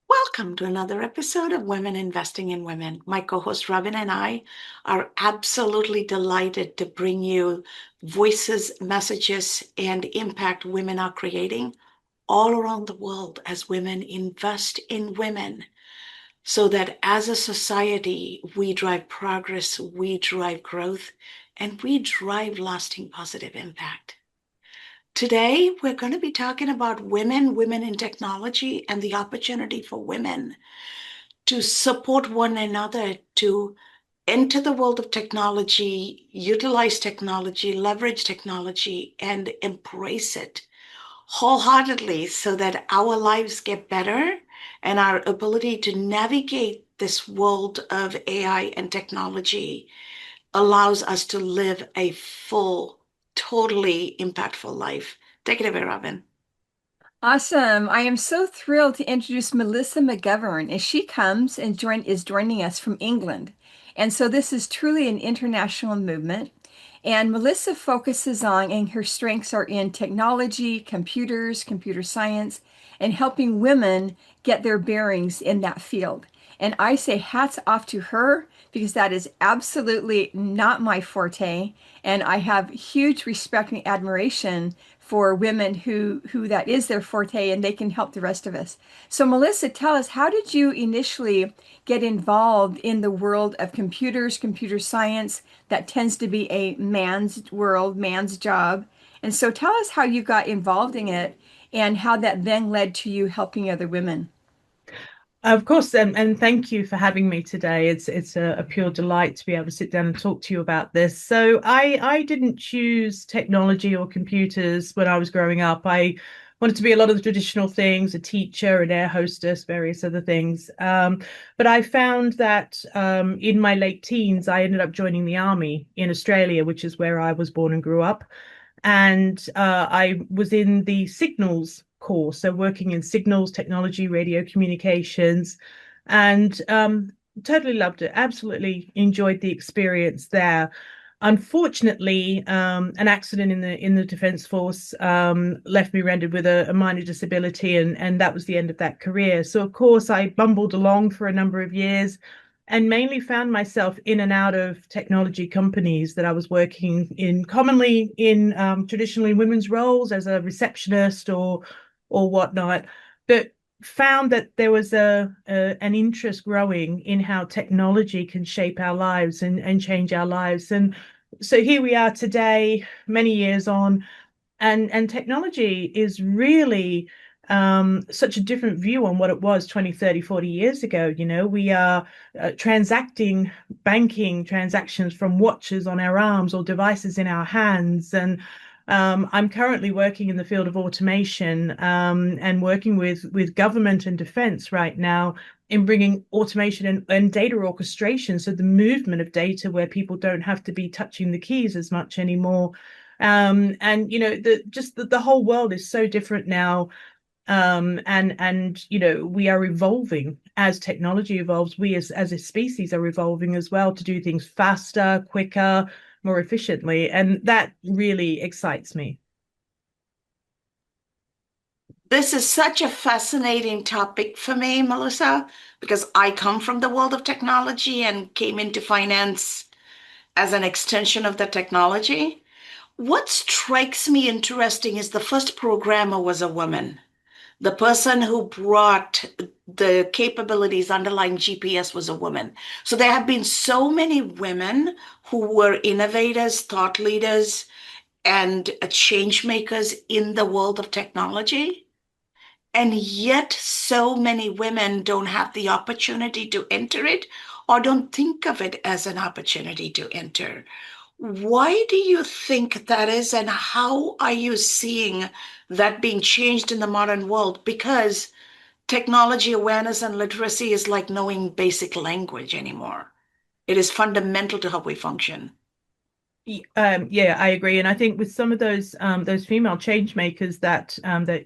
Welcome to another episode of Women Investing in Women. My co-host Robin and I are absolutely delighted to bring you voices, messages, and impact women are creating all around the world as women invest in women, so that as a society, we drive progress, we drive growth, and we drive lasting positive impact. Today, we're going to be talking about women in technology, and the opportunity for women to support one another, to enter the world of technology, utilize technology, leverage technology, and embrace it wholeheartedly so that our lives get better and our ability to navigate this world of AI and technology allows us to live a full, totally impactful life. Take it away, Robin. Awesome. I am so thrilled to introduce Melissa McGovern as she comes and is joining us from England. And so this is truly an international movement. And Melissa focuses on, and her strengths are in technology, computers, computer science, and helping women get their bearings in that field. And I say hats off to her because that is absolutely not my forte. And I have huge respect and admiration for women who that is their forte and they can help the rest of us. So Melissa, tell us, how did you initially get involved in the world of computers, computer science? That tends to be a man's world, man's job. And so tell us how you got involved in it and how that then led to you helping other women. Of course, and thank you for having me today. It's a pure delight to be able to sit down and talk to you about this. So I didn't choose technology or computers when I was growing up. I wanted to be a lot of the traditional things, a teacher, an air hostess, various other things. But I found that in my late teens, I ended up joining the army in Australia, which is where I was born and grew up. And I was in the signals course, so working in signals technology, radio communications, and totally loved it. Absolutely enjoyed the experience there. Unfortunately, an accident in the Defence Force left me rendered with a minor disability, and that was the end of that career. So, of course, I bumbled along for a number of years and mainly found myself in and out of technology companies that I was working in, commonly in traditionally women's roles as a receptionist or whatnot, but found that there was an interest growing in how technology can shape our lives and change our lives. And so here we are today, many years on, and technology is really such a different view on what it was 20, 30, 40 years ago. You know, we are transacting banking transactions from watches on our arms or devices in our hands. And I'm currently working in the field of automation and working with government and defense right now in bringing automation and data orchestration. So the movement of data where people don't have to be touching the keys as much anymore. And you know, the whole world is so different now. And you know, we are evolving as technology evolves. We as a species are evolving as well to do things faster, quicker, more efficiently, and that really excites me. This is such a fascinating topic for me, Melissa, because I come from the world of technology and came into finance as an extension of the technology. What strikes me interesting is the first programmer was a woman. The person who brought the capabilities underlying GPS was a woman. So there have been so many women who were innovators, thought leaders, and change makers in the world of technology. And yet, so many women don't have the opportunity to enter it or don't think of it as an opportunity to enter. Why do you think that is, and how are you seeing that being changed in the modern world? Because technology awareness and literacy is like knowing basic language anymore. It is fundamental to how we function. Yeah, I agree, and I think with some of those female change makers that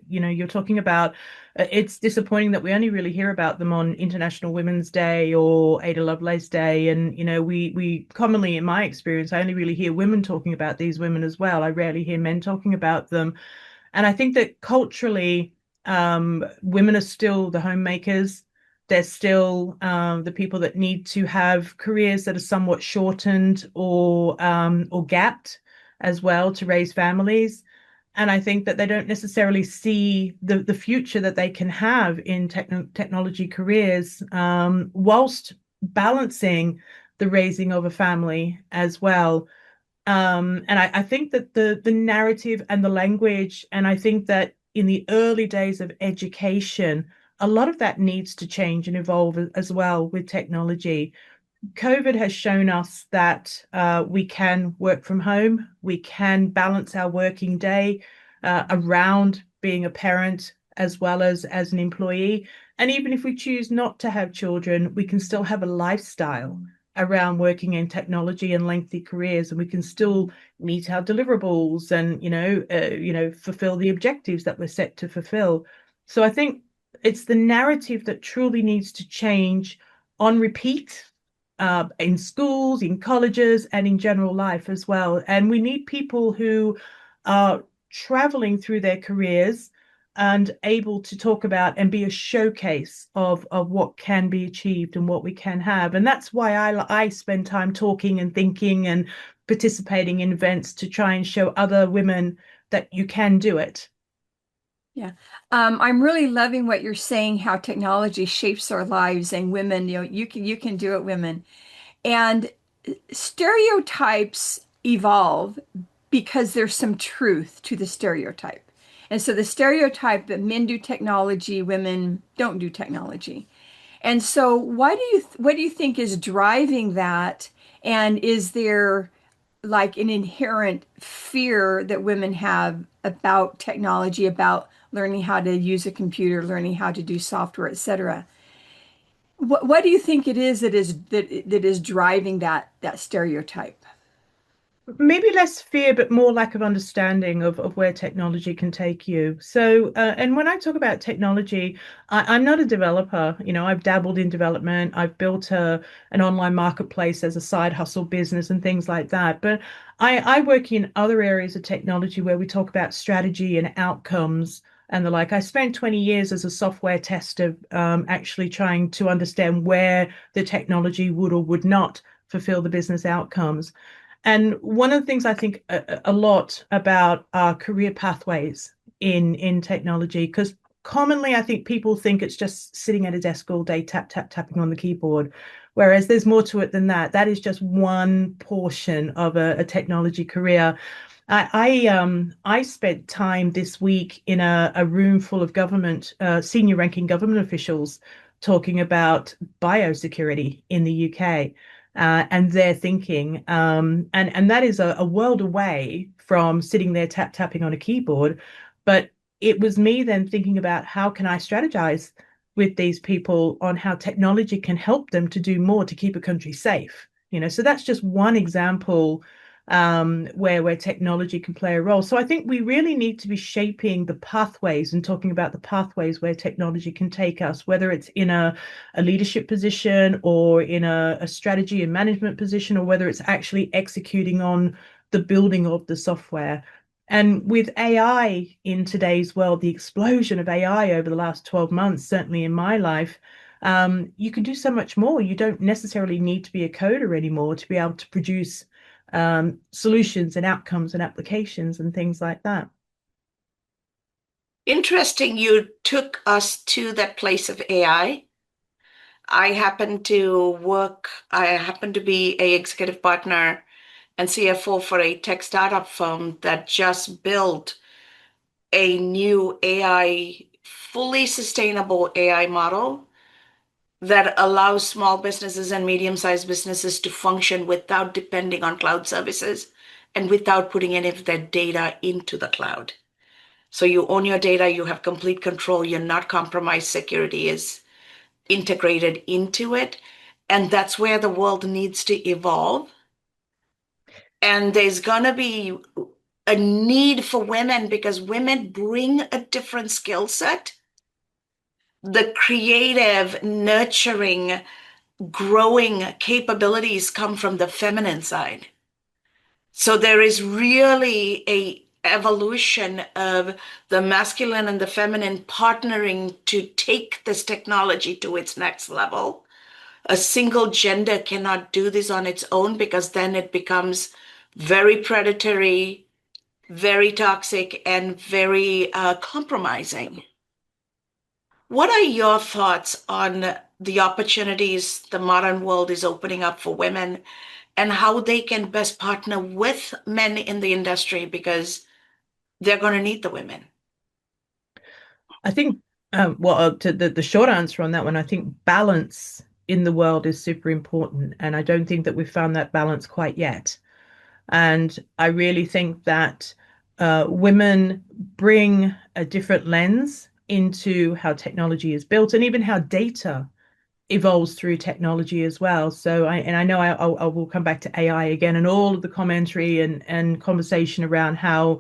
you're talking about, it's disappointing that we only really hear about them on International Women's Day or Ada Lovelace Day, and we commonly, in my experience, I only really hear women talking about these women as well. I rarely hear men talking about them, and I think that culturally, women are still the homemakers. They're still the people that need to have careers that are somewhat shortened or gapped as well to raise families. And I think that they don't necessarily see the future that they can have in technology careers, whilst balancing the raising of a family as well. And I think that the narrative and the language, and I think that in the early days of education, a lot of that needs to change and evolve as well with technology. COVID has shown us that we can work from home, we can balance our working day around being a parent as well as an employee. And even if we choose not to have children, we can still have a lifestyle around working in technology and lengthy careers, and we can still meet our deliverables and fulfill the objectives that we're set to fulfill. So I think it's the narrative that truly needs to change on repeat in schools, in colleges, and in general life as well. And we need people who are traveling through their careers and able to talk about and be a showcase of what can be achieved and what we can have. And that's why I spend time talking and thinking and participating in events to try and show other women that you can do it. Yeah. I'm really loving what you're saying, how technology shapes our lives and women, you can do it, women. And stereotypes evolve because there's some truth to the stereotype. And so the stereotype that men do technology, women don't do technology. And so what do you think is driving that? And is there like an inherent fear that women have about technology, about learning how to use a computer, learning how to do software, etc.? What do you think it is that is driving that stereotype? Maybe less fear, but more lack of understanding of where technology can take you. So, and when I talk about technology, I'm not a developer. I've dabbled in development. I've built an online marketplace as a side hustle business and things like that. But I work in other areas of technology where we talk about strategy and outcomes and the like. I spent 20 years as a software tester, actually trying to understand where the technology would or would not fulfill the business outcomes. And one of the things I think a lot about are career pathways in technology, because commonly I think people think it's just sitting at a desk all day, tapping on the keyboard, whereas there's more to it than that. That is just one portion of a technology career. I spent time this week in a room full of government, senior ranking government officials talking about biosecurity in the UK and their thinking. And that is a world away from sitting there tapping on a keyboard. But it was me then thinking about how can I strategize with these people on how technology can help them to do more to keep a country safe. So that's just one example where technology can play a role. So I think we really need to be shaping the pathways and talking about the pathways where technology can take us, whether it's in a leadership position or in a strategy and management position, or whether it's actually executing on the building of the software. And with AI in today's world, the explosion of AI over the last 12 months, certainly in my life, you can do so much more. You don't necessarily need to be a coder anymore to be able to produce solutions and outcomes and applications and things like that. Interesting, you took us to that place of AI. I happen to be a executive partner and CFO for a tech startup firm that just built a new AI, fully sustainable AI model that allows small businesses and medium-sized businesses to function without depending on cloud services and without putting any of their data into the cloud. So you own your data, you have complete control, you're not compromised, security is integrated into it. And that's where the world needs to evolve. And there's going to be a need for women because women bring a different skill set. The creative, nurturing, growing capabilities come from the feminine side. So there is really a evolution of the masculine and the feminine partnering to take this technology to its next level. A single gender cannot do this on its own because then it becomes very predatory, very toxic, and very compromising. What are your thoughts on the opportunities the modern world is opening up for women and how they can best partner with men in the industry because they're going to need the women? I think, to the short answer on that one, I think balance in the world is super important. And I don't think that we've found that balance quite yet. And I really think that women bring a different lens into how technology is built and even how data evolves through technology as well. So I know I will come back to AI again and all of the commentary and conversation around how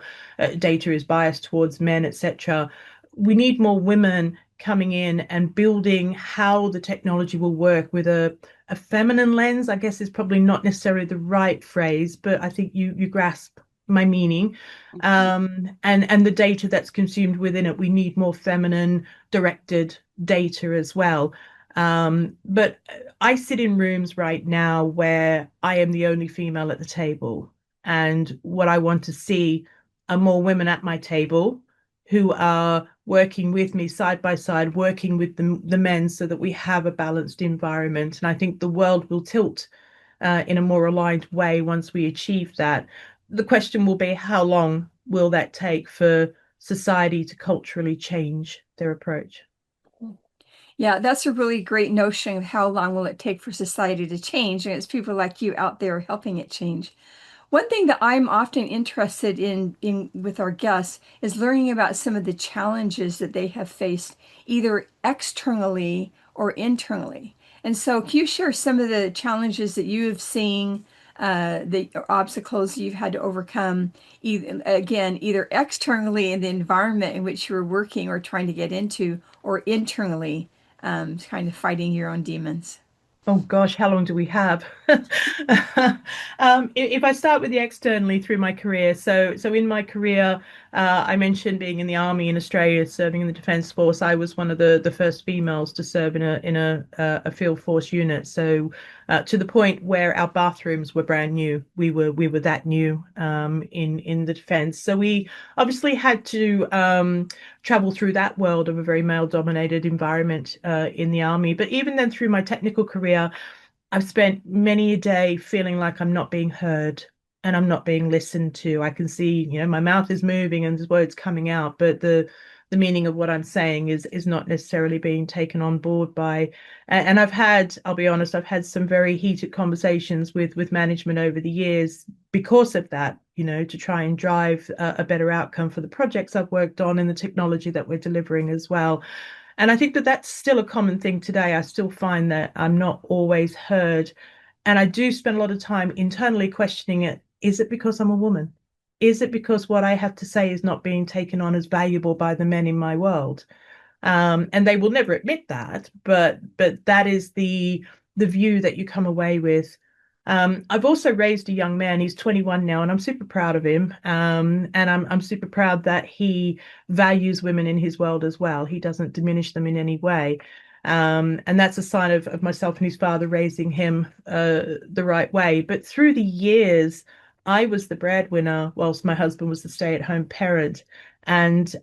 data is biased towards men, etc. We need more women coming in and building how the technology will work with a feminine lens, I guess is probably not necessarily the right phrase, but I think you grasp my meaning. And the data that's consumed within it, we need more feminine directed data as well. But I sit in rooms right now where I am the only female at the table. And what I want to see are more women at my table who are working with me side by side, working with the men so that we have a balanced environment. And I think the world will tilt in a more aligned way once we achieve that. The question will be how long will that take for society to culturally change their approach? Yeah, that's a really great notion of how long will it take for society to change, and it's people like you out there helping it change. One thing that I'm often interested in with our guests is learning about some of the challenges that they have faced, either externally or internally. And so, can you share some of the challenges that you have seen, the obstacles you've had to overcome, either externally in the environment in which you're working or trying to get into, or internally, kind of fighting your own demons? Oh gosh, how long do we have? If I start with the externally through my career, so in my career, I mentioned being in the army in Australia, serving in the Defence Force. I was one of the first females to serve in a field force unit. So to the point where our bathrooms were brand new. We were that new in the defence. So we obviously had to travel through that world of a very male-dominated environment in the army. But even then, through my technical career, I've spent many a day feeling like I'm not being heard and I'm not being listened to. I can see, my mouth is moving and there's words coming out, but the meaning of what I'm saying is not necessarily being taken on board by. And I'll be honest, I've had some very heated conversations with management over the years because of that, to try and drive a better outcome for the projects I've worked on and the technology that we're delivering as well. And I think that that's still a common thing today. I still find that I'm not always heard. And I do spend a lot of time internally questioning it. Is it because I'm a woman? Is it because what I have to say is not being taken on as valuable by the men in my world? And they will never admit that, but that is the view that you come away with. I've also raised a young man. He's 21 now, and I'm super proud of him. And I'm super proud that he values women in his world as well. He doesn't diminish them in any way. And that's a sign of myself and his father raising him the right way. But through the years, I was the breadwinner whilst my husband was the stay-at-home parent. And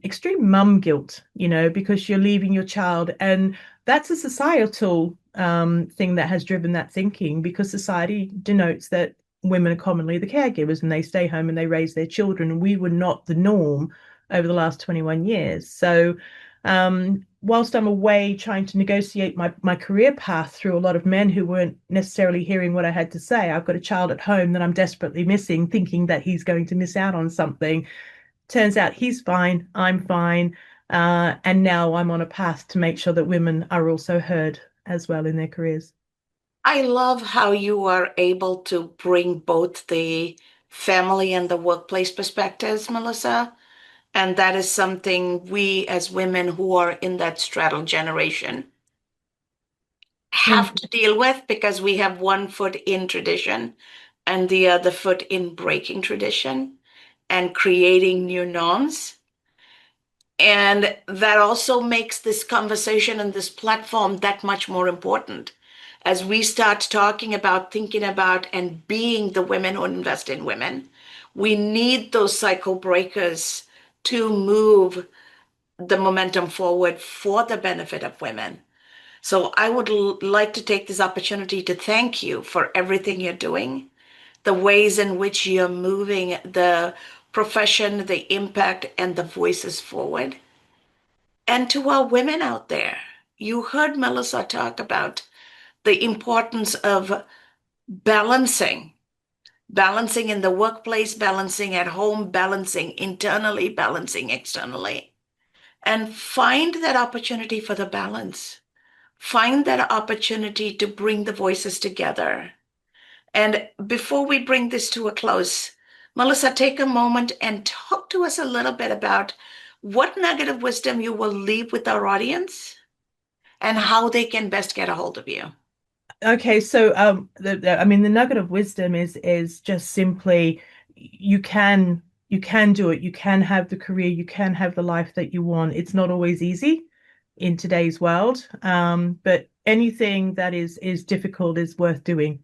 extreme mum guilt, because you're leaving your child. And that's a societal thing that has driven that thinking because society denotes that women are commonly the caregivers and they stay home and they raise their children. And we were not the norm over the last 21 years. So whilst I'm away trying to negotiate my career path through a lot of men who weren't necessarily hearing what I had to say, I've got a child at home that I'm desperately missing, thinking that he's going to miss out on something. Turns out he's fine, I'm fine. And now I'm on a path to make sure that women are also heard as well in their careers. I love how you are able to bring both the family and the workplace perspectives, Melissa. And that is something we as women who are in that straddle generation have Thank to deal with because we have one foot in tradition and the other foot in breaking tradition and creating new norms. And that also makes this conversation and this platform that much more important as we start talking about, thinking about, and being the women who invest in women. We need those cycle breakers to move the momentum forward for the benefit of women. So I would like to take this opportunity to thank you for everything you're doing, the ways in which you're moving the profession, the impact, and the voices forward. And to our women out there, you heard Melissa talk about the importance of balancing, balancing in the workplace, balancing at home, balancing internally, balancing externally, and find that opportunity for the balance. Find that opportunity to bring the voices together. And before we bring this to a close, Melissa, take a moment and talk to us a little bit about what nugget of wisdom you will leave with our audience and how they can best get a hold of you. Okay, so I mean the nugget of wisdom is just simply you can do it. You can have the career, you can have the life that you want. It's not always easy in today's world, but anything that is difficult is worth doing.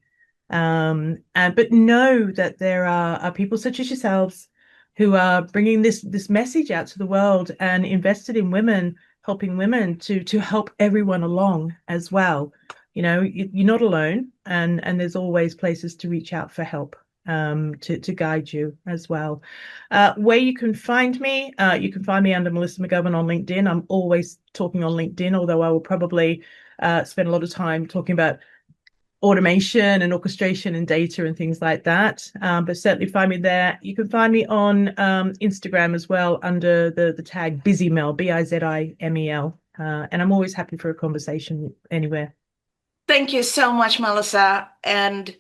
And but know that there are people such as yourselves who are bringing this message out to the world and invested in women, helping women to help everyone along as well. You're not alone, and there's always places to reach out for help, to guide you as well. Where you can find me under Melissa McGovern on LinkedIn. I'm always talking on LinkedIn, although I will probably spend a lot of time talking about automation and orchestration and data and things like that. But certainly find me there. You can find me on Instagram as well under the tag BusyMel, Bizimel. And I'm always happy for a conversation anywhere. Thank you so much, Melissa. And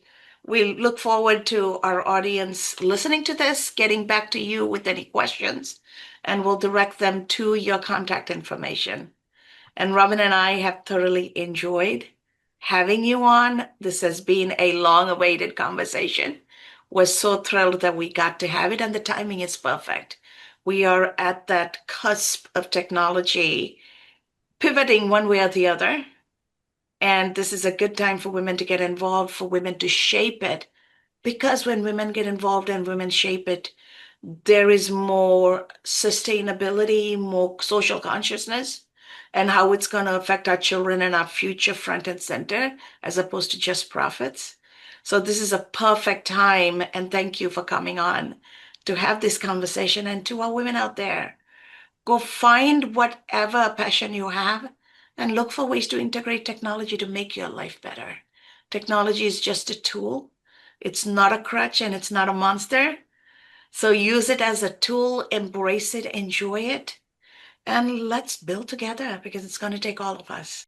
we look forward to our audience listening to this, getting back to you with any questions, and we'll direct them to your contact information. And Robin and I have thoroughly enjoyed having you on. This has been a long awaited conversation. We're so thrilled that we got to have it, and the timing is perfect. We are at that cusp of technology pivoting one way or the other. And this is a good time for women to get involved, for women to shape it. Because when women get involved and women shape it, there is more sustainability, more social consciousness, and how it's going to affect our children and our future front and center, as opposed to just profits. So this is a perfect time, and thank you for coming on to have this conversation. And to our women out there, go find whatever passion you have and look for ways to integrate technology to make your life better. Technology is just a tool. It's not a crutch and it's not a monster. So use it as a tool, embrace it, enjoy it, and let's build together because it's going to take all of us.